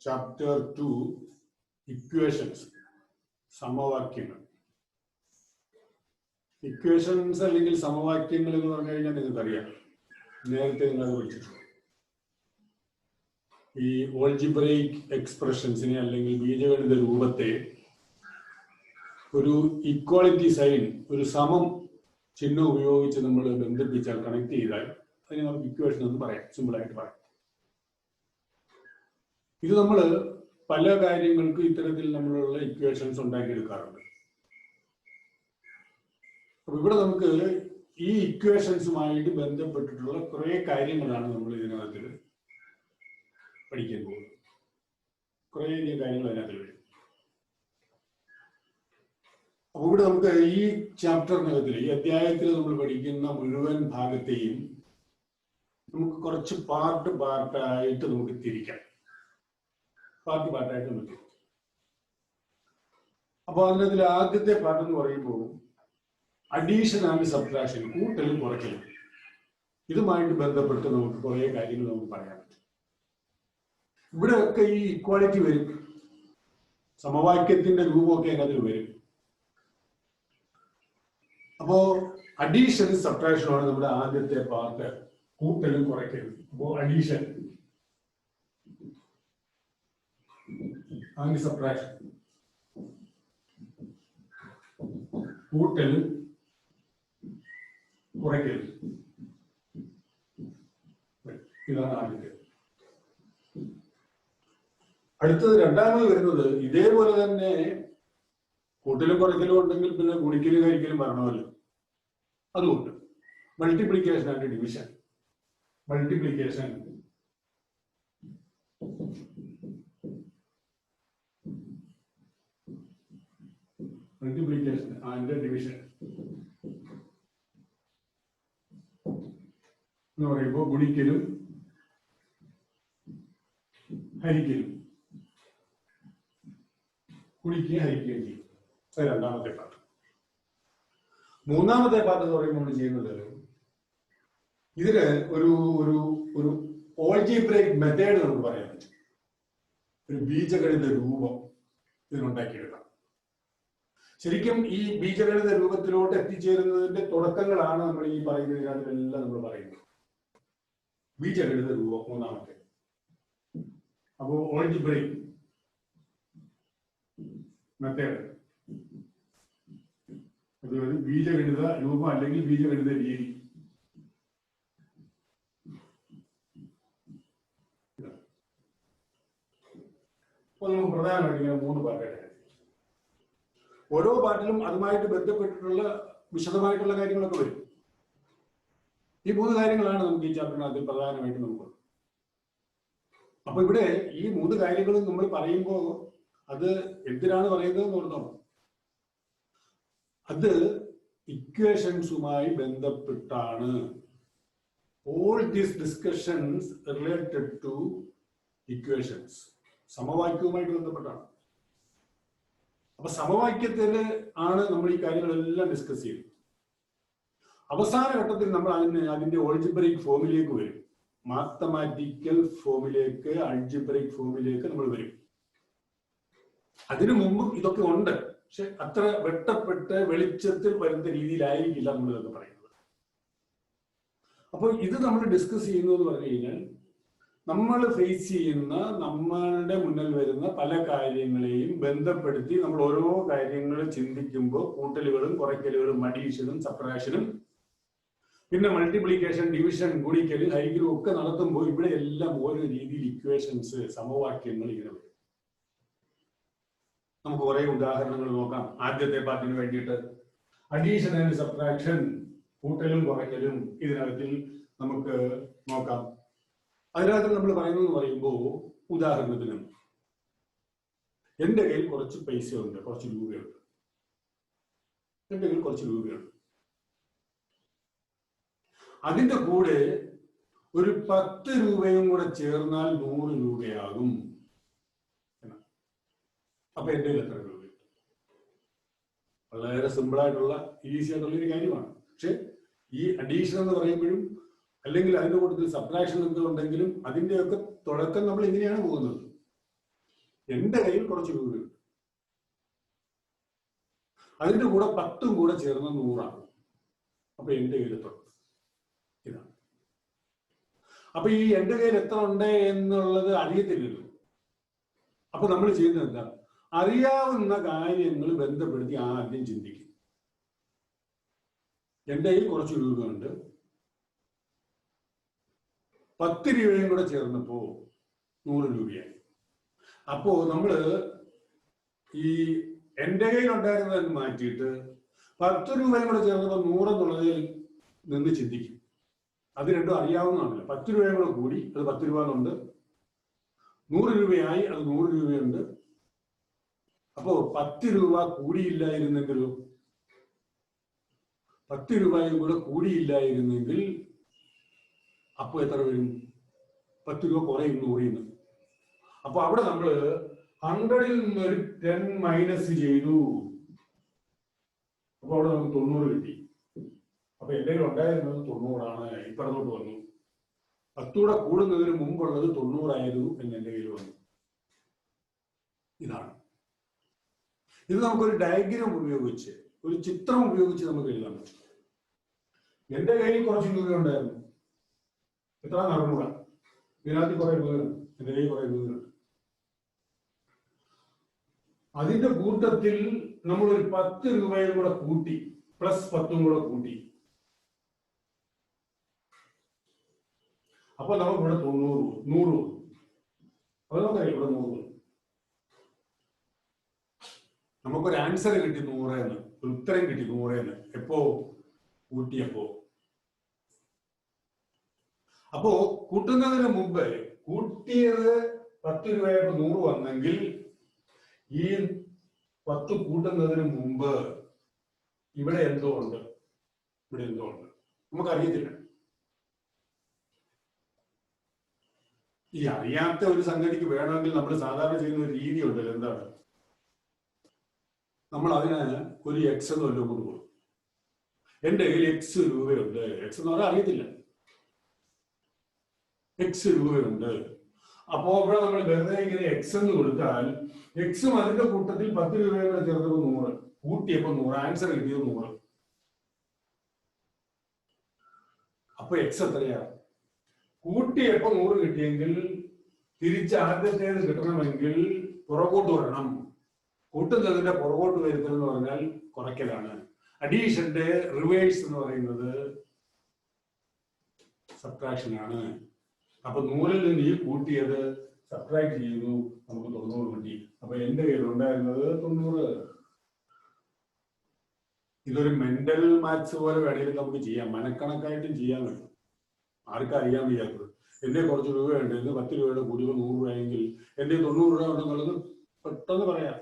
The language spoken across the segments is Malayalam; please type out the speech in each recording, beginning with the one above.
Chapter 2 Equations. സമവാക്യങ്ങൾ. ഇക്വേഷൻസ് അല്ലെങ്കിൽ സമവാക്യങ്ങൾ എന്ന് പറഞ്ഞു കഴിഞ്ഞാൽ നിങ്ങൾക്കറിയാം, നേരത്തെ നിങ്ങൾ അത് പഠിച്ചിട്ടുണ്ട്. ഈ ഓൾജിബ്രൈക് എക്സ്പ്രഷൻസിനെ അല്ലെങ്കിൽ ബീജഗണിത രൂപത്തെ ഒരു ഇക്വാളിറ്റി സൈൻ, ഒരു സമം ചിഹ്നം ഉപയോഗിച്ച് നമ്മൾ ബന്ധിപ്പിച്ചാൽ, കണക്ട് ചെയ്താൽ അതിന് നമുക്ക് ഇക്വേഷൻ എന്ന് പറയാം, സിമ്പിളായിട്ട് പറയാം. ഇത് നമ്മൾ പല കാര്യങ്ങൾക്കും ഇത്തരത്തിൽ നമ്മളുള്ള ഇക്വേഷൻസ് ഉണ്ടാക്കിയെടുക്കാറുണ്ട്. അപ്പൊ ഇവിടെ നമുക്ക് ഈ ഇക്വേഷൻസുമായിട്ട് ബന്ധപ്പെട്ടിട്ടുള്ള കുറെ കാര്യങ്ങളാണ് നമ്മൾ ഇതിനകത്ത് പഠിക്കാൻ പോകുന്നത്. കുറേയധികം കാര്യങ്ങൾ അതിനകത്ത് വരും. അപ്പൊ ഇവിടെ നമുക്ക് ഈ ചാപ്റ്ററിനകത്തിൽ, ഈ അധ്യായത്തിൽ നമ്മൾ പഠിക്കുന്ന മുഴുവൻ ഭാഗത്തെയും നമുക്ക് കുറച്ച് പാർട്ടായിട്ട് നമുക്ക് തിരിക്കാം. പാർട്ടായിട്ട് നമുക്ക്. അപ്പൊ അതിനകത്തിൽ ആദ്യത്തെ പാർട്ട് എന്ന് പറയുമ്പോൾ അഡീഷൻ ആൻഡ് സബ്ട്രാക്ഷൻ, കൂട്ടലും കുറയ്ക്കലും. ഇതുമായിട്ട് ബന്ധപ്പെട്ട് നമുക്ക് കുറെ കാര്യങ്ങൾ നമുക്ക് പറയാൻ പറ്റും. ഇവിടെയൊക്കെ ഈ ഇക്വാളിറ്റി വരും, സമവാക്യത്തിന്റെ രൂപമൊക്കെ അതിനകത്ത് വരും. അപ്പോ അഡീഷനും സബ്ട്രാക്ഷനുമാണ് നമ്മുടെ ആദ്യത്തെ പാർട്ട്, കൂട്ടലും കുറയ്ക്കലും. അപ്പോ അഡീഷൻ ആൻഡ് സബ്ട്രാക്ഷൻ, കൂട്ടലും കുറയ്ക്കലും, ഇതാണ് ആദ്യത്തെ. അടുത്തത് രണ്ടാമത് വരുന്നത് ഇതേപോലെ തന്നെ കൂട്ടലും കുറയ്ക്കലും ഉണ്ടെങ്കിൽ പിന്നെ ഗുണിക്കലും ഹരിക്കലും വരണമല്ലോ. അതുകൊണ്ട് multiplication and division. Multiplication and division എന്ന് പറയുമ്പോൾ ഗുണിക്കലും ഹരിക്കലും, ഗുണിക്കുകയും ഹരിക്കുകയും ചെയ്യും. അത് രണ്ടാമത്തെ പാർട്ട്. മൂന്നാമത്തെ പാർട്ട് എന്ന് പറയുമ്പോൾ നമ്മൾ ചെയ്യുന്നത് ഇതിന് ഒരു ഒരു ഒരു ഓൾജിബ്രൈക് മെത്തേഡ് നമുക്ക് പറയാൻ പറ്റും. ഒരു ബീജഗണിത രൂപം ഇതിനുണ്ടാക്കിയെടുക്കാം. ശരിക്കും ഈ ബീജഗണിത രൂപത്തിലോട്ട് എത്തിച്ചേരുന്നതിന്റെ തുടക്കങ്ങളാണ് നമ്മൾ ഈ പറയുന്നതിനെല്ലാം നമ്മൾ പറയുന്നത്. ബീജഗണിത രൂപം മൂന്നാമത്തെ. അപ്പോ ഓൾജിബ്രൈക് മെത്തേഡ്, അതായത് ബീജഗണിത രൂപം അല്ലെങ്കിൽ ബീജഗണിത രീതി. അപ്പൊ നമുക്ക് പ്രധാനമായിട്ട് ഇങ്ങനെ 3 പാർട്ടായിട്ട്, ഓരോ പാർട്ടിലും അതുമായിട്ട് ബന്ധപ്പെട്ടിട്ടുള്ള വിശദമായിട്ടുള്ള കാര്യങ്ങളൊക്കെ വരും. ഈ 3 കാര്യങ്ങളാണ് നമുക്ക് ഈ ചാപ്റ്ററിനകത്ത് പ്രധാനമായിട്ട് നമുക്ക്. അപ്പൊ ഇവിടെ ഈ 3 കാര്യങ്ങളും നമ്മൾ പറയുമ്പോൾ അത് എന്തിനാണ് പറയുന്നത് ഓർത്തോണം. അത് ഇക്വേഷൻസുമായി ബന്ധപ്പെട്ടാണ്. All these discussions related to equations, സമവാക്യവുമായിട്ട് ബന്ധപ്പെട്ടാണ്. അപ്പൊ സമവാക്യത്തില് ആണ് നമ്മൾ ഈ കാര്യങ്ങളെല്ലാം ഡിസ്കസ് ചെയ്യുന്നത്. അവസാന ഘട്ടത്തിൽ നമ്മൾ അതിന്റെ ഓൾജിബ്രൈക് ഫോമിലേക്ക് വരും. മാത്തമാറ്റിക്കൽ ഫോമിലേക്ക്, അൾജിബ്രൈക് ഫോമിലേക്ക് നമ്മൾ വരും. അതിനു മുമ്പും ഇതൊക്കെ ഉണ്ട്, പക്ഷെ അത്ര വെട്ടപ്പെട്ട് വെളിച്ചത്തിൽ വരുന്ന രീതിയിലായിരിക്കില്ല നമ്മൾ ഇതൊക്കെ പറയുന്നത്. അപ്പോൾ ഇത് നമ്മൾ ഡിസ്കസ് ചെയ്യുന്നത് പറഞ്ഞു കഴിഞ്ഞാൽ നമ്മൾ ഫേസ് ചെയ്യുന്ന, നമ്മളുടെ മുന്നിൽ വരുന്ന പല കാര്യങ്ങളെയും ബന്ധപ്പെടുത്തി നമ്മൾ ഓരോ കാര്യങ്ങൾ ചിന്തിക്കുമ്പോൾ കൂട്ടലുകളും കുറയ്ക്കലുകളും അഡീഷനും സബ്ട്രാക്ഷനും പിന്നെ മൾട്ടിപ്ലിക്കേഷൻ, ഡിവിഷൻ, ഗുണിക്കലും ഹരിക്കലും ഒക്കെ നടത്തുമ്പോൾ ഇവിടെ എല്ലാം ഓരോ രീതിയിൽ ഇക്വേഷൻസ്, സമവാക്യങ്ങൾ ഇങ്ങനെ വരും. നമുക്ക് കുറെ ഉദാഹരണങ്ങൾ നോക്കാം. ആദ്യത്തെ പാർട്ടിന് വേണ്ടിയിട്ട് അഡീഷൻ ആൻഡ് സബ്ട്രാക്ഷൻ, കൂട്ടലും കുറയ്ക്കലും ഇതിനകത്തിൽ നമുക്ക് നോക്കാം. അതിനകത്ത് നമ്മൾ പറയുമ്പോൾ ഉദാഹരണത്തിന് എന്റെ കയ്യിൽ കുറച്ച് പൈസയുണ്ട്, കുറച്ച് രൂപയുണ്ട്. എന്റെ കയ്യിൽ കുറച്ച് രൂപയുണ്ട്. അതിന്റെ കൂടെ ഒരു 10 രൂപയും കൂടെ ചേർന്നാൽ 100 രൂപയാകും. അപ്പൊ എന്റെ കയ്യിൽ എത്ര രൂപ? വളരെ സിമ്പിൾ ആയിട്ടുള്ള, ഈസി ആയിട്ടുള്ള ഒരു കാര്യമാണ്. പക്ഷെ ഈ അഡീഷൻ എന്ന് പറയുമ്പോഴും അല്ലെങ്കിൽ അതിന്റെ കൂട്ടത്തിൽ സബ്ട്രാക്ഷൻ എന്തുണ്ടെങ്കിലും അതിന്റെയൊക്കെ തുടക്കം നമ്മൾ ഇങ്ങനെയാണ് പോകുന്നത്. എന്റെ കയ്യിൽ കുറച്ച് രൂപയുണ്ട്, അതിന്റെ കൂടെ 10 കൂടെ ചേർന്ന് 100 അപ്പൊ എന്റെ കയ്യിൽ എത്ര? ഇതാണ്. അപ്പൊ ഈ എന്റെ കയ്യിൽ എത്ര ഉണ്ട് എന്നുള്ളത് അറിയത്തില്ലല്ലോ. അപ്പൊ നമ്മൾ ചെയ്യുന്നത് എന്താ? അറിയാവുന്ന കാര്യങ്ങൾ ബന്ധപ്പെടുത്തി ആദ്യം ചിന്തിക്കും. എന്റെ കയ്യിൽ കുറച്ച് രൂപയുണ്ട്, 10 രൂപയും കൂടെ ചേർന്നപ്പോ 100 രൂപയായി. അപ്പോ നമ്മള് ഈ എന്റെ കയ്യിൽ ഉണ്ടായിരുന്നതെന്ന് മാറ്റിയിട്ട് 10 രൂപയും കൂടെ ചേർന്നപ്പോ 100 എന്നുള്ളതിൽ നിന്ന് ചിന്തിക്കും. അത് രണ്ടും അറിയാവുന്നതാണല്ലോ. 10 രൂപയും കൂടെ കൂടി, അത് 10 രൂപ എന്നുണ്ട്. 100 രൂപയായി, അത് 100 രൂപയുണ്ട്. അപ്പോ 10 രൂപ കൂടിയില്ലായിരുന്നെങ്കിലോ? 10 രൂപയും കൂടെ കൂടിയില്ലായിരുന്നെങ്കിൽ അപ്പൊ എത്ര വരും? 10 രൂപ കുറയും 100-ൽ. അപ്പൊ അവിടെ നമ്മള് 100-ൽ നിന്നൊരു 10 മൈനസ് ചെയ്തു. അപ്പൊ അവിടെ നമുക്ക് 90 കിട്ടി. അപ്പൊ എന്റെ കയ്യിൽ ഉണ്ടായിരുന്നത് 90 ഇപ്പുറത്തോട്ട് വന്നു. 10 കൂടെ കൂടുന്നതിന് മുമ്പുള്ളത് 90 എന്ന് എന്റെ കയ്യിൽ വന്നു. ഇതാണ്. ഇത് നമുക്കൊരു ഡയഗ്രാം ഉപയോഗിച്ച്, ഒരു ചിത്രം ഉപയോഗിച്ച് നമുക്ക് എഴുതാൻ പറ്റും. എന്റെ കയ്യിൽ കുറച്ച് രൂപ ഉണ്ടായിരുന്നു, എത്ര? 100. ഇതിനകത്ത് കുറെ രൂപയുണ്ട്, എന്റെ കയ്യിൽ കുറെ രൂപയുണ്ട്. അതിന്റെ കൂട്ടത്തിൽ നമ്മൾ ഒരു 10 രൂപയും കൂടെ കൂട്ടി, പ്ലസ് 10 കൂടെ കൂട്ടി. അപ്പൊ നമുക്ക് ഇവിടെ 90, 100. അത് നമുക്കറിയാം, ഇവിടെ 100. നമുക്കൊരു ആൻസർ കിട്ടി 100 എന്ന്, ഒരു ഉത്തരം കിട്ടി 100 എന്ന്. എപ്പോ? കൂട്ടിയപ്പോ. അപ്പോ കൂട്ടുന്നതിന് മുമ്പ് കൂട്ടിയത് 10 രൂപയായിട്ട് 100 വന്നെങ്കിൽ ഈ 10 കൂട്ടുന്നതിന് മുമ്പ് ഇവിടെ എന്തോ ഉണ്ട്, ഇവിടെ എന്തോ ഉണ്ട്, നമുക്കറിയത്തില്ല. ഈ അറിയാത്ത ഒരു സംഗതിക്ക് വേണമെങ്കിൽ നമ്മൾ സാധാരണ ചെയ്യുന്ന ഒരു രീതി ഉണ്ടല്ലോ. എന്താണ്? നമ്മൾ അതിന് ഒരു എക്സ് എന്ന് വല്ലതും കൊണ്ട് പോകും. എന്റെ കയ്യിൽ എക്സ് രൂപയുണ്ട്. എക്സ് എന്ന് പറഞ്ഞാൽ അറിയത്തില്ല. എക്സ് രൂപയുണ്ട്. അപ്പോ ഇവിടെ നമ്മൾ വെറുതെ ഇങ്ങനെ എക്സ് എന്ന് കൊടുത്താൽ എക്സും അതിന്റെ കൂട്ടത്തിൽ 10 രൂപയുടെ ചേർത്തപ്പോ 100, കൂട്ടിയപ്പോ 100, ആൻസർ കിട്ടിയത് 100. അപ്പൊ എക്സ് എത്രയാ? കൂട്ടിയപ്പോ 100 കിട്ടിയെങ്കിൽ തിരിച്ച് ആദ്യത്തേത് കിട്ടണമെങ്കിൽ പുറകോട്ട് വരണം. കൂട്ടുന്നതിന്റെ പുറകോട്ട് വരുത്തൽ എന്ന് പറഞ്ഞാൽ കുറയ്ക്കലാണ്. അഡീഷന്റെ റിവേഴ്സ് എന്ന് പറയുന്നത് സബ്ട്രാക്ഷൻ ആണ്. അപ്പൊ 100-ൽ നിന്ന് ഈ കൂട്ടിയത് സബ്ട്രാക്ട് ചെയ്തു, നമുക്ക് 90 കിട്ടി. അപ്പൊ എന്റെ കയ്യിൽ ഉണ്ടായിരുന്നത് 90. ഇതൊരു മെന്റൽ മാത്സ് പോലെ വേണമെങ്കിൽ നമുക്ക് ചെയ്യാം, മനക്കണക്കായിട്ടും ചെയ്യാൻ പറ്റും. ആർക്കും അറിയാൻ വയ്യാത്തത്. എന്റെ കുറച്ച് രൂപയുണ്ട്, ഇന്ന് 10 രൂപയുടെ കൂടിയോ 100 രൂപയെങ്കിൽ എന്റെ 90 രൂപ ഉണ്ടെന്നുള്ളത് പെട്ടെന്ന് പറയാം.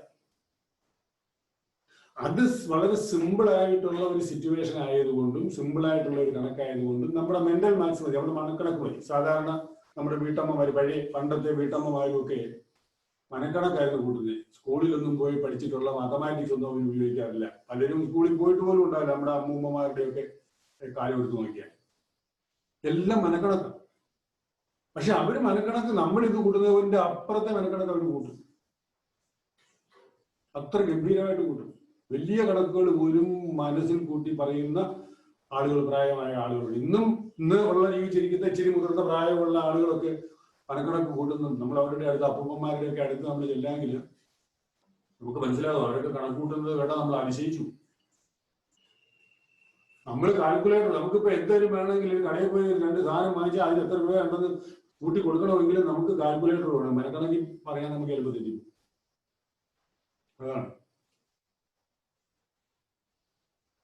അത് വളരെ സിമ്പിൾ ആയിട്ടുള്ള ഒരു സിറ്റുവേഷൻ ആയതുകൊണ്ടും സിമ്പിൾ ആയിട്ടുള്ള ഒരു കണക്കായതുകൊണ്ടും നമ്മുടെ മെന്റൽ മാത്സ് മതി, നമ്മുടെ മനക്കണക്ക് മതി. സാധാരണ നമ്മുടെ വീട്ടമ്മമാര്, പഴയ പണ്ടത്തെ വീട്ടമ്മമാരും ഒക്കെ മനക്കണക്കായിരുന്നു കൂട്ടുന്നത്. സ്കൂളിലൊന്നും പോയി പഠിച്ചിട്ടുള്ള മാത്തമാറ്റിക്സ് ഒന്നും അവർ ഉപയോഗിക്കാറില്ല. പലരും സ്കൂളിൽ പോയിട്ട് പോലും ഉണ്ടാവില്ല. നമ്മുടെ അമ്മൂമ്മമാരുടെയൊക്കെ കാര്യം എടുത്ത് നോക്കിയാൽ എല്ലാം മനക്കണക്ക്. പക്ഷെ അവര് മനക്കണക്ക് നമ്മൾ ഇത് കൂട്ടുന്നതിന്റെ അപ്പുറത്തെ മനക്കണക്ക് അവർ കൂട്ടും. അത്ര ഗംഭീരമായിട്ട് കൂട്ടും. വലിയ കണക്കുകൾ പോലും മനസ്സിൽ കൂട്ടി പറയുന്ന ആളുകൾ, പ്രായമായ ആളുകളുണ്ട്. ഇന്ന് ഉള്ള ജീവിച്ചിരിക്കുന്ന ഇച്ചിരി മുതിർന്ന പ്രായമുള്ള ആളുകളൊക്കെ മനക്കണക്ക് കൂട്ടുന്നുണ്ട്. നമ്മൾ അവരുടെ അടുത്ത്, അപ്പൂപ്പന്മാരുടെ ഒക്കെ അടുത്ത് നമ്മൾ ചെല്ലാമെങ്കിൽ നമുക്ക് മനസ്സിലാകും അവരൊക്കെ കണക്ക് കൂട്ടുന്നത് കേട്ടാ നമ്മൾ അതിശയിച്ചു. നമ്മൾ കാൽക്കുലേറ്റർ, നമുക്കിപ്പോ എന്തെങ്കിലും വേണമെങ്കിൽ കടയിൽ പോയി 2 സാധനം വാങ്ങിച്ചാൽ അതിന് എത്ര രൂപ ഉണ്ടെന്ന് കൂട്ടി കൊടുക്കണമെങ്കിൽ നമുക്ക് കാൽക്കുലേറ്റർ വേണം. മനക്കണക്കിൽ പറയാൻ നമുക്ക് എളുപ്പത്തിൽ. അതാണ്.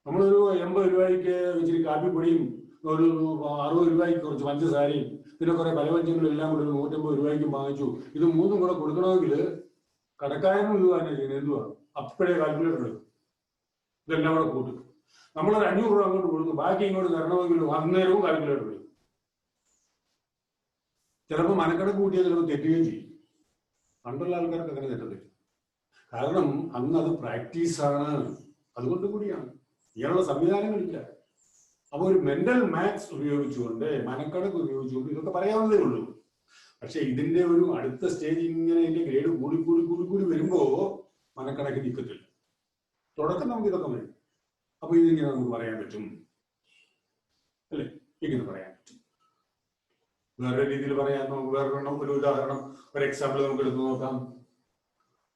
നമ്മളൊരു 80 രൂപയ്ക്ക് ഇച്ചിരി കാപ്പിപ്പൊടിയും ഒരു 60 രൂപയ്ക്ക് കുറച്ച് പഞ്ചസാരയും പിന്നെ കുറെ പലവ്യഞ്ജനങ്ങളും എല്ലാം കൂടെ 150 രൂപയ്ക്ക് വാങ്ങിച്ചു. ഇത് 3ഉം കൂടെ കൊടുക്കണമെങ്കിൽ കടക്കാരനും ഇത് തന്നെ ചെയ്യുന്നത്. എന്തുവാ? അപ്പോഴേ കാൽക്കുലേറ്റർ എടുക്കും, ഇതെല്ലാം കൂടെ കൂട്ടും. നമ്മളൊരു 500 രൂപ അങ്ങോട്ട് കൊടുക്കും, ബാക്കി ഇങ്ങോട്ട് തരണമെങ്കിൽ അന്നേരവും കാൽക്കുലേറ്റർ എടുക്കും. ചിലപ്പോൾ മനക്കണക്ക് കൂട്ടിയാൽ ചിലപ്പോൾ തെറ്റുകയും ചെയ്യും. പണ്ടുള്ള ആൾക്കാർക്ക് അങ്ങനെ തെറ്റത്തില്ല. കാരണം അന്ന് അത് പ്രാക്ടീസാണ്, അതുകൊണ്ട് കൂടിയാണ്. ഇങ്ങനെയുള്ള സംവിധാനങ്ങളില്ല. അപ്പൊ ഒരു മെന്റൽ മാത്സ് ഉപയോഗിച്ചുകൊണ്ട്, മനക്കണക്ക് ഉപയോഗിച്ചുകൊണ്ട് ഇതൊക്കെ പറയാവുന്നതേ ഉള്ളൂ. പക്ഷെ ഇതിന്റെ ഒരു അടുത്ത സ്റ്റേജ് ഇങ്ങനെ ഇതിന്റെ ഗ്രേഡ് കൂടി കൂടി കൂടി കൂടി വരുമ്പോ മനക്കണക്ക് നിൽക്കത്തില്ല. തുടക്കം നമുക്ക് ഇതൊക്കെ വരും. അപ്പൊ ഇതിങ്ങനെ നമുക്ക് പറയാൻ പറ്റും അല്ലെ? ഇങ്ങനെ പറയാൻ പറ്റും. വേറെ രീതിയിൽ പറയാൻ നമുക്ക് വേറെ ഒരു ഉദാഹരണം, ഒരു എക്സാമ്പിൾ നമുക്ക് എടുത്തു നോക്കാം.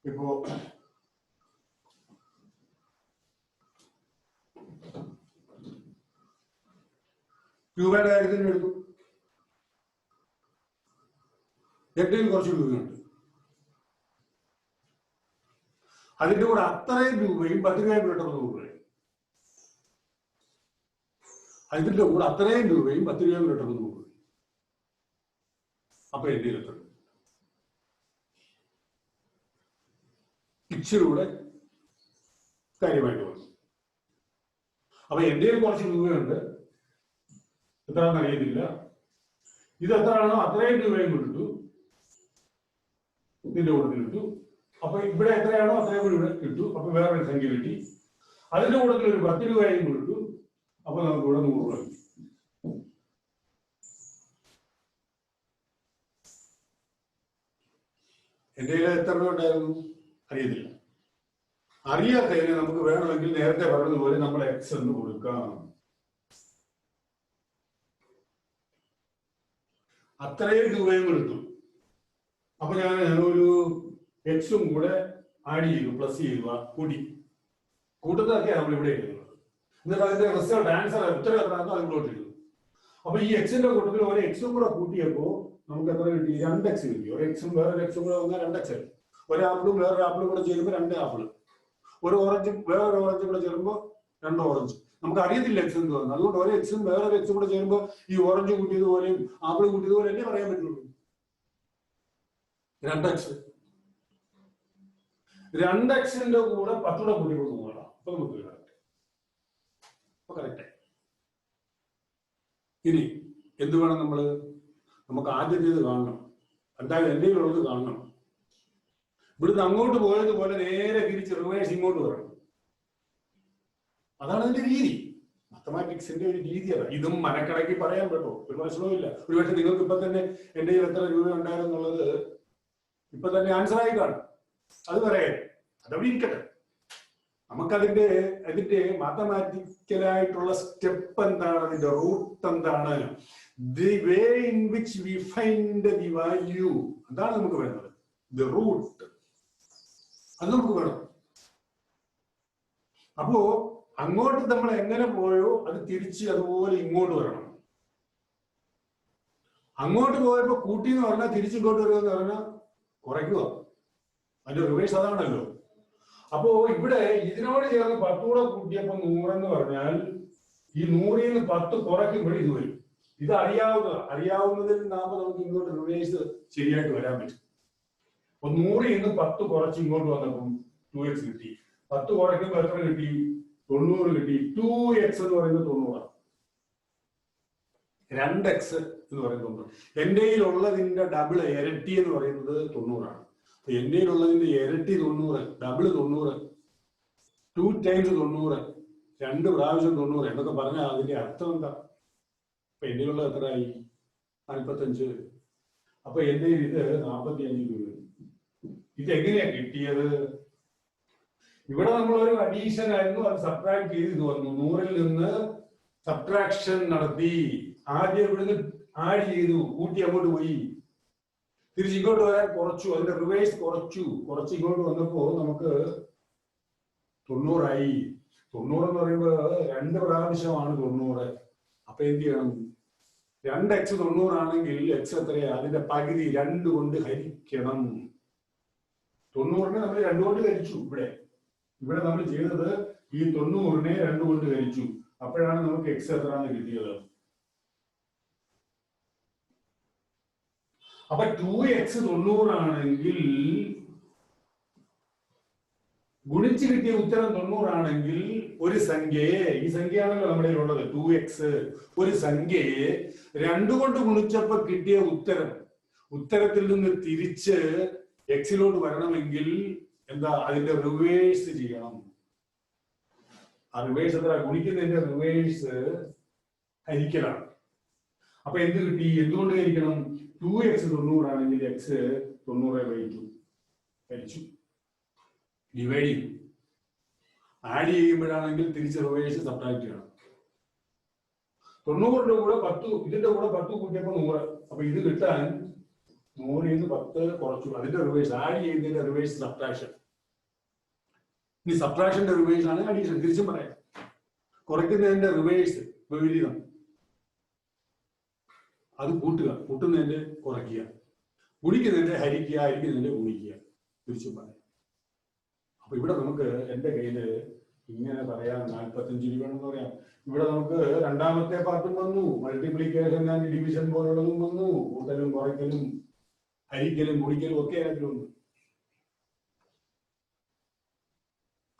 ഇപ്പോ രൂപയുടെ കാര്യത്തിന് എടുത്തു. ഏറ്റവും കുറച്ച് രൂപയുണ്ട്, അതിന്റെ കൂടെ അത്രയും രൂപയും 10 രൂപയും കിട്ടുന്നത് രൂപയും, അതിന്റെ കൂടെ അത്രയും രൂപയും 10 രൂപയും കിട്ടുന്നത് രൂപയും. അപ്പൊ എന്തെങ്കിലും എത്ര ഇച്ചിരി കൂടെ കാര്യമായിട്ട് വന്നു. അപ്പൊ എന്തെങ്കിലും കുറച്ച് രൂപയുണ്ട്, എത്രയാണെന്ന് അറിയത്തില്ല. ഇത് എത്രയാണോ അത്രയും രൂപയും കൊടുത്തു, ഇതിന്റെ കൂടെ ഇട്ടു. അപ്പൊ ഇവിടെ എത്രയാണോ അത്രയും കൂടി ഇവിടെ കിട്ടു. അപ്പൊ വേറൊരു സംഖ്യ കിട്ടി. അതിന്റെ കൂട്ടത്തിൽ ഒരു 10 രൂപയും കൊടുത്തു. അപ്പൊ നമുക്ക് ഇവിടെ 100 രൂപ കിട്ടി. എന്റെ കയ്യിൽ എത്ര രൂപ ഉണ്ടായിരുന്നു അറിയത്തില്ല. അറിയാത്തതിന് നമുക്ക് വേണമെങ്കിൽ നേരത്തെ പറഞ്ഞതുപോലെ നമ്മൾ എക്സ് എന്ന് കൊടുക്കാം. അത്രയും രൂപയും കൊടുത്തു. അപ്പൊ ഞാൻ ഒരു എക്സും കൂടെ ആഡ് ചെയ്തു, പ്ലസ് ചെയ്യുക, കൂടി. കൂട്ടത്തൊക്കെയാണ് നമ്മൾ ഇവിടെ എഴുതുന്നത്. എന്നിട്ട് അതിന്റെ റിസൾട്ട് ആൻസർ ഉത്തരം എത്രയാണോ അതിലോട്ട് എഴുതും. അപ്പൊ ഈ എക്സിന്റെ കൂട്ടത്തിൽ ഒരു എക്സും കൂടെ കൂട്ടിയപ്പോ നമുക്ക് എത്ര കിട്ടി? 2 എക്സ് കിട്ടി. ഒരു എക്സും വേറൊരു എക്സും കൂടെ വന്നാൽ 2 എക്സ്. ഒരു ആപ്പിളും വേറൊരു ആപ്പിളും കൂടെ ചേരുമ്പോൾ 2 ആപ്പിൾ. ഒരു ഓറഞ്ചും വേറൊരു ഓറഞ്ചും കൂടെ ചേരുമ്പോൾ 2 ഓറഞ്ച്. നമുക്ക് അറിയത്തില്ല എക്സ് എന്ന് തോന്നുന്നു. അതുകൊണ്ട് ഒരു എക്സും വേറൊരു എക്സും കൂടെ ചേരുമ്പോൾ ഈ ഓറഞ്ച് കൂട്ടിയതുപോലെയും ആപ്പിൾ കൂട്ടിയതുപോലെ തന്നെ പറയാൻ പറ്റുള്ളൂ. 2 എക്സ്. 2 എക്സിന്റെ കൂടെ 10 കൂടെ കൂട്ടി കൊടുക്കുക. അപ്പൊ നമുക്ക് കറക്റ്റ്. ഇനി എന്ത് വേണം? നമുക്ക് ആദ്യത്തേത് കാണണം. എന്തായാലും എന്തെങ്കിലും ഉള്ളത് കാണണം. ഇവിടുന്ന് അങ്ങോട്ട് പോയതുപോലെ നേരെ തിരിച്ച് റിവേഴ്സ് ഇങ്ങോട്ട് വരണം. അതാണ് അതിന്റെ രീതി. മാത്തമാറ്റിക്സിന്റെ ഒരു രീതി അതാണ്. ഇതും മനക്കണക്കി പറയാൻ പറ്റുമോ? ഒരു പ്രശ്നവുമില്ല. ഒരുപക്ഷെ നിങ്ങൾക്ക് ഇപ്പൊ തന്നെ എന്റെ കയ്യിൽ എത്ര രൂപ ഉണ്ടായിരുന്നുള്ളത് ഇപ്പൊ തന്നെ ആൻസർ ആയി കാണും. അത് പറയാൻ അതവിടെ ഇരിക്കട്ടെ. നമുക്കതിന്റെ മാത്തമാറ്റിക്കലായിട്ടുള്ള സ്റ്റെപ്പ് എന്താണ്, അതിന്റെ റൂട്ട് എന്താണ്, the way in which we find the value, അതാണ് നമുക്ക് വേണ്ടത്. ദി റൂട്ട് അത് നമുക്ക് വേണം. അപ്പോ അങ്ങോട്ട് നമ്മൾ എങ്ങനെ പോയോ അത് തിരിച്ച് അതുപോലെ ഇങ്ങോട്ട് വരണം. അങ്ങോട്ട് പോയപ്പോ കൂട്ടി എന്ന് പറഞ്ഞാൽ തിരിച്ചിങ്ങോട്ട് വരിക എന്ന് പറഞ്ഞാൽ കുറയ്ക്കുക. അതിന്റെ റിവേഴ്സ് അതാണല്ലോ. അപ്പോ ഇവിടെ ഇതിനോട് ചേർന്ന് 10 കൂടെ കൂട്ടിയപ്പോ 100 എന്ന് പറഞ്ഞാൽ ഈ 100ൽ നിന്ന് 10 കുറയ്ക്കുമ്പോൾ ഇത് വരും. ഇത് അറിയാവുന്നതിൽ നമുക്ക് ഇങ്ങോട്ട് റിവേഴ്സ് ശരിയായിട്ട് വരാൻ പറ്റും. അപ്പൊ 100ൽ നിന്ന് 10 കുറച്ച് ഇങ്ങോട്ട് വന്നപ്പം 2x കിട്ടി. 10 കുറയ്ക്കുമ്പോൾ എത്ര കിട്ടി? 90 കിട്ടി. 2x എന്ന് പറയുന്നത് 90ആണ്. 2x എന്ന് പറയുന്നത് 90. എന്റെ കയ്യിലുള്ളതിന്റെ ഡബിൾ ഇരട്ടി എന്ന് പറയുന്നത് 90ആണ്. എന്റെ കയ്യിലുള്ളതിന്റെ ഇരട്ടി 90, ഡബിൾ 90, 2 ടൈംസ് 90, 2 പ്രാവശ്യം 90 എന്നൊക്കെ പറഞ്ഞാൽ അതിന്റെ അർത്ഥം എന്താ? അപ്പൊ എന്റെ ഉള്ളത് എത്രയായി? 45. അപ്പൊ എന്റെ ഇത് 45 രൂപ. ഇതെങ്ങനെയാ കിട്ടിയത്? ഇവിടെ നമ്മളൊരു അഡീഷൻ ആയിരുന്നു, അത് സബ്ട്രാക്ട് ചെയ്ത് വന്നു. 100ൽ നിന്ന് സബ്ട്രാക്ഷൻ നടത്തി. ആദ്യം ഇവിടുന്ന് ആഡ് ചെയ്തു, കൂട്ടി അങ്ങോട്ട് പോയി. തിരിച്ച് ഇങ്ങോട്ട് വരാൻ കുറച്ചു, അതിന്റെ റിവേഴ്സ് കുറച്ച് ഇങ്ങോട്ട് വന്നപ്പോ നമുക്ക് 90 ആയി. 90 എന്ന് പറയുമ്പോ 2 പ്രാവശ്യമാണ് 90. അപ്പൊ എന്ത് ചെയ്യണം? 2x 90 ആണെങ്കിൽ x എത്രയാ? അതിന്റെ പകുതി 2 കൊണ്ട് ഹരിക്കണം. 90നെ നമ്മൾ 2 കൊണ്ട് ഹരിച്ചു. ഇവിടെ നമ്മൾ ചെയ്തത് ഈ 90നെ 2 കൊണ്ട് ഹരിച്ചു. അപ്പോഴാണ് നമുക്ക് x എത്രയാണെന്ന് കിട്ടിയത്. അപ്പൊ 2x 90 ആണെങ്കിൽ ഗുണിച്ച് കിട്ടിയ ഉത്തരം 90 ആണെങ്കിൽ ഒരു സംഖ്യയെ, ഈ സംഖ്യയാണല്ലോ നമ്മുടെ ഉള്ളത് 2x, ഒരു സംഖ്യയെ 2 കൊണ്ട് ഗുണിച്ചപ്പോ കിട്ടിയ ഉത്തരത്തിൽ നിന്ന് തിരിച്ച് എക്സിലോട്ട് വരണമെങ്കിൽ എന്താ? അതിന്റെ റിവേഴ്സ് ചെയ്യണം. ആ റിവേഴ്സ് എത്ര? ഗുണിക്കുന്നതിന്റെ റിവേഴ്സ് ഹരിക്കലാണ്. അപ്പൊ എന്ത് കിട്ടി? എന്തുകൊണ്ട് ഹരിക്കണം? 2x 90 ആണെങ്കിൽ x 90/2 ഹരിച്ചു ഡിവൈഡ് ചെയ്യും. ആഡ് ചെയ്യുമ്പോഴാണെങ്കിൽ തിരിച്ച് റിവേഴ്സ് സബ്ട്രാക്ട് ചെയ്യണം. 90ന്റെ കൂടെ 10 ഇതിന്റെ കൂടെ 10 കൂട്ടിയപ്പോൾ 100. അപ്പൊ ഇത് കിട്ടാൻ 100 10 കുറച്ചു. അതിന്റെ റിവേഴ്സ് ആഡ് ചെയ്യുന്നതിന്റെ റിവേഴ്സ് സബ്ട്രാക്ഷൻ. ഇനി സബ്ട്രാക്ഷന്റെ റിവേഴ്സ് ആണ് അഡീഷൻ. തിരിച്ചും പറയാം, കുറയ്ക്കുന്നതിന്റെ റിവേഴ്സ് വിപരീതം. അത് കൂട്ടുക, കൂട്ടുന്നതിന്റെ കുറയ്ക്കുക, ഗുണിക്കുന്നതിന്റെ ഹരിക്കുക, ഹരിക്കുന്നതിന്റെ ഗുണിക്കുക. തിരിച്ചും പറയാം. അപ്പൊ ഇവിടെ നമുക്ക് എന്റെ കയ്യില് ഇങ്ങനെ പറയാം 45 രൂപയാണെന്ന് പറയാം. ഇവിടെ നമുക്ക് രണ്ടാമത്തെ പാർട്ടും വന്നു, മൾട്ടിപ്ലിക്കേഷൻ ആൻഡ് ഡിവിഷൻ പോലുള്ളതും വന്നു, കൂട്ടലും കുറയ്ക്കലും ഹരിക്കലും ഗുണിക്കലും ഒക്കെ അതിലുണ്ട്.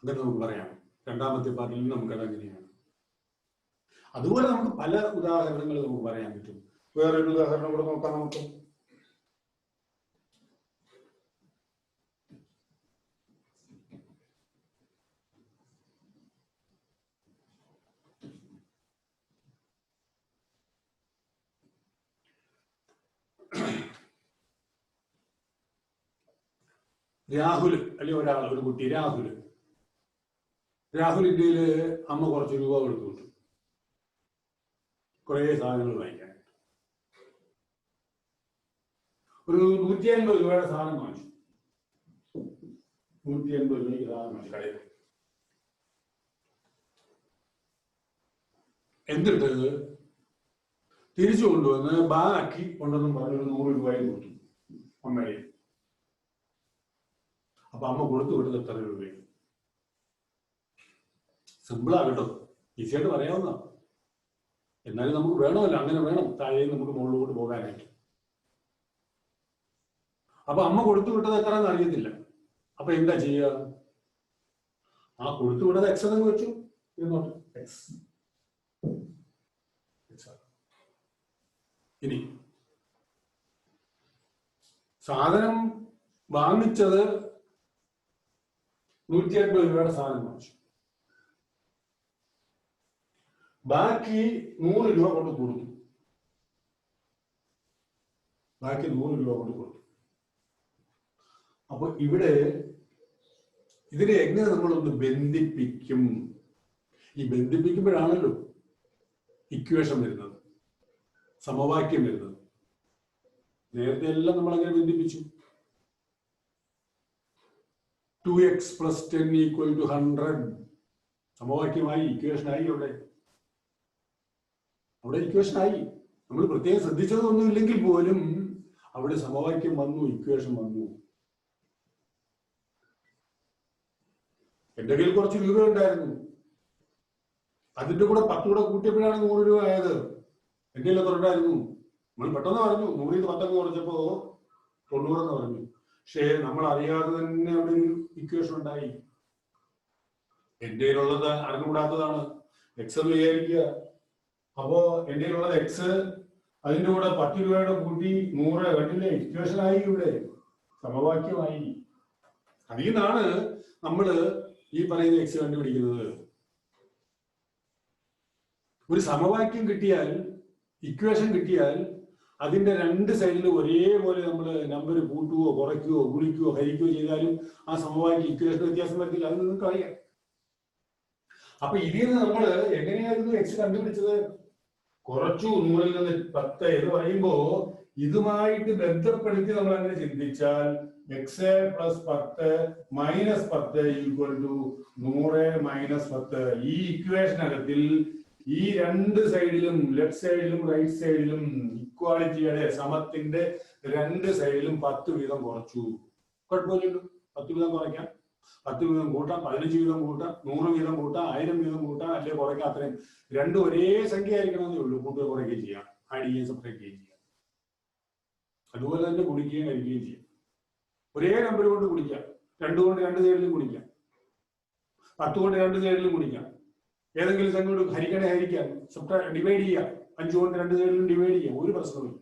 അങ്ങനെ നമുക്ക് പറയാം രണ്ടാമത്തെ പാർട്ടിൽ നമുക്കത് അങ്ങനെയാണ്. അതുപോലെ നമുക്ക് പല ഉദാഹരണങ്ങൾ നമുക്ക് പറയാൻ പറ്റും. വേറൊരു ഉദാഹരണം കൂടെ നോക്കാം നമുക്ക്. രാഹുൽ അല്ലെ ഒരാൾ, ഒരു കുട്ടി രാഹുലിന്റെ അമ്മ കുറച്ച് രൂപ കൊടുത്തു വിട്ടു കുറെ സാധനങ്ങൾ വാങ്ങിക്കാൻ. ഒരു 150 രൂപയുടെ സാധനം വാങ്ങിച്ചു. 150 രൂപയ്ക്ക് സാധനം വാങ്ങിച്ചു കടയിൽ. എന്നിട്ട് തിരിച്ചു കൊണ്ടുവന്ന് ബാക്കി കൊണ്ടുവന്നും പറഞ്ഞൊരു 100 രൂപയും കൊടുത്തു അമ്മയുടെ. അപ്പൊ അമ്മ കൊടുത്തു വിട്ടത് എത്ര രൂപയാണ്? സിമ്പിളാ കേട്ടോ, ഈസിയായിട്ട് പറയാവുന്ന. എന്നാലും നമുക്ക് വേണമല്ലോ, അങ്ങനെ വേണം താഴെ നമുക്ക് മുകളിലോട്ട് പോകാനായിട്ട്. അപ്പൊ അമ്മ കൊടുത്തു വിട്ടത് എത്രയെന്ന് അറിയത്തില്ല. അപ്പൊ എന്താ ചെയ്യുക? ആ കൊടുത്തു വിട്ടത് എക്സ് എന്ന് വെച്ചു. ഇനി സാധനം വാങ്ങിച്ചത് 150 രൂപയുടെ സാധനം വാങ്ങിച്ചു. ബാക്കി 100 രൂപ കൊണ്ട് കൊടുത്തു. അപ്പൊ ഇവിടെ ഇതിനെ എങ്ങനെ നമ്മളൊന്ന് ബന്ധിപ്പിക്കും? ഈ ബന്ധിപ്പിക്കുമ്പോഴാണല്ലോ ഇക്വേഷൻ വരുന്നത്, സമവാക്യം വരുന്നത്. നേരത്തെ എല്ലാം നമ്മൾ അങ്ങനെ ബന്ധിപ്പിച്ചു. 2x + 10 = 100 സമവാക്യമായി, ഇക്വേഷനായി. അവിടെ ഇക്വേഷനായി. നമ്മൾ പ്രത്യേകം ശ്രദ്ധിച്ചതൊന്നും ഇല്ലെങ്കിൽ പോലും അവിടെ സമവാക്യം വന്നു, ഇക്വേഷൻ വന്നു. എന്റെ കയ്യിൽ കുറച്ച് രൂപ ഉണ്ടായിരുന്നു, അതിന്റെ കൂടെ 10 കൂടെ കൂട്ടിയപ്പോഴാണ് 100 രൂപ ആയത്. എന്റെ കയ്യിൽ എത്ര ഉണ്ടായിരുന്നു? നമ്മൾ പെട്ടെന്ന് പറഞ്ഞു 100 10 കുറച്ചപ്പോ 90 എന്ന് പറഞ്ഞു. പക്ഷേ നമ്മൾ അറിയാതെ തന്നെ അവിടെ ഒരു ഇക്വേഷൻ ഉണ്ടായി. എന്റെ കയ്യിലുള്ളത് അറിഞ്ഞുകൂടാത്തതാണ്, എക്സ് എന്ന് വിചാരിക്കുക. അപ്പോ എന്റെ കയ്യിലുള്ളത് എക്സ്, അതിന്റെ കൂടെ 10 രൂപയുടെ കൂട്ടി 100 കണ്ടില്ലേ? ഇക്വേഷനായി, ഇവിടെ സമവാക്യമായി. അതിൽ നിന്നാണ് നമ്മൾ ഈ പറയുന്ന എക്സ് കണ്ടുപിടിക്കുന്നത്. ഒരു സമവാക്യം കിട്ടിയാൽ, ഇക്വേഷൻ കിട്ടിയാൽ അതിന്റെ രണ്ട് സൈഡിലും ഒരേപോലെ നമ്മൾ നമ്പർ കൂട്ടുകയോ കുറയ്ക്കുകയോ ഗുണിക്കുകയോ ഹരിക്കുകയോ ചെയ്താലും ആ സമവാക്യം ഇക്വേഷൻ വ്യത്യാസം വരത്തില്ല. അത് നിങ്ങൾക്ക് അറിയാം. അപ്പൊ ഇതിൽ നിന്ന് നമ്മൾ എങ്ങനെയായിരുന്നു എക്സ് കണ്ടുപിടിച്ചത്? കുറച്ചു 100ൽ നിന്ന് 10 എന്ന് പറയുമ്പോ ഇതുമായിട്ട് ബന്ധപ്പെടുത്തി നമ്മൾ അങ്ങനെ ചിന്തിച്ചാൽ എക്സ് + 10 - 10 = 100 - 10. ഈ ഇക്വേഷനകത്തിൽ ഈ രണ്ട് സൈഡിലും, ലെഫ്റ്റ് സൈഡിലും റൈറ്റ് സൈഡിലും ഇക്വാളിറ്റിയുടെ സമത്തിന്റെ രണ്ട് സൈഡിലും 10 വീതം കുറച്ചു. കുഴപ്പമില്ലല്ലോ, 10 വീതം കുറയ്ക്കാം, 10 വീതം കൂട്ടാം, 15 വീതം കൂട്ടാം, 100 വീതം കൂട്ടാം, 1000 വീതം കൂട്ടാം, അല്ലെ കുറയ്ക്കാം. അത്രയും രണ്ടും ഒരേ സംഖ്യ ആയിരിക്കണമെന്നേ ഉള്ളൂ. കൂട്ടുക കുറയ്ക്കുകയും ചെയ്യാം, ആഡ് ചെയ്യുകയും സെപ്പറേറ്റ് ചെയ്യുകയും ചെയ്യാം. അതുപോലെ തന്നെ ഗുണിക്കുകയും ഹരിക്കുകയും ചെയ്യാം. ഒരേ നമ്പർ കൊണ്ട് ഗുണിക്കാം, 2 കൊണ്ട് 2 സൈഡിലും ഗുണിക്കാം, 10 കൊണ്ട് 2 സൈഡിലും ഗുണിക്കാം. ഏതെങ്കിലും സംഖ്യ കൊണ്ട് ഹരിക്കണേ ഹരിക്കാം, ഡിവൈഡ് ചെയ്യാം, 5 കൊണ്ട് 2 സൈഡിലും ഡിവൈഡ് ചെയ്യാം, ഒരു പ്രശ്നമില്ല.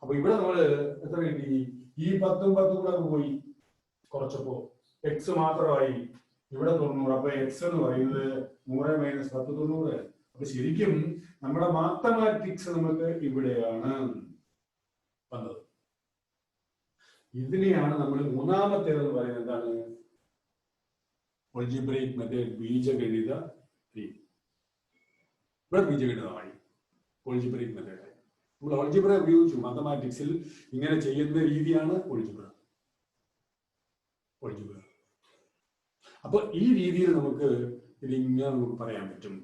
അപ്പൊ ഇവിടെ നമ്മള് എത്ര കിട്ടി? ഈ 10ഉം 10ഉം കൂടെ പോയി കുറച്ചപ്പോ എക്സ് മാത്രമായി. ഇവിടെ 90. അപ്പൊ എക്സ് എന്ന് പറയുന്നത് 100 - 10 90. അപ്പൊ ശരിക്കും നമ്മുടെ മാത്തമാറ്റിക്സ് നമുക്ക് ഇവിടെയാണ്. വന്നത്. ഇതിനെയാണ് നമ്മൾ മൂന്നാമത്തേതെന്ന് പറയുന്നത് എന്താണ്? ഓൾജിബ്രൈക് മെത്തേഡ്, ബീജഗണിത രീതി. ഇവിടെ ബീജഗണിതമായി, ഓൾജിബ്രൈക് മെത്തേഡ്. നമ്മൾ ഓൾജിബ്ര ഉപയോഗിച്ചു മാത്തമാറ്റിക്സിൽ. ഇങ്ങനെ ചെയ്യുന്ന രീതിയാണ് ഓൾജിബ്ര. അപ്പൊ ഈ രീതിയിൽ നമുക്ക് ഇതിങ്ങനെ നമുക്ക് പറയാൻ പറ്റും.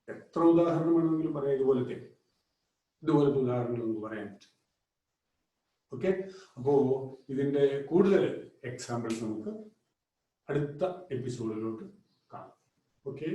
എത്ര ഉദാഹരണം വേണമെങ്കിലും പറയാം. ഇതുപോലത്തെ ഉദാഹരണങ്ങൾ നമുക്ക് പറയാൻ പറ്റും. ഓക്കെ, അപ്പോ ഇതിന്റെ കൂടുതൽ എക്സാമ്പിൾസ് നമുക്ക് അടുത്ത എപ്പിസോഡിലോട്ട് കാണാം. ഓക്കെ.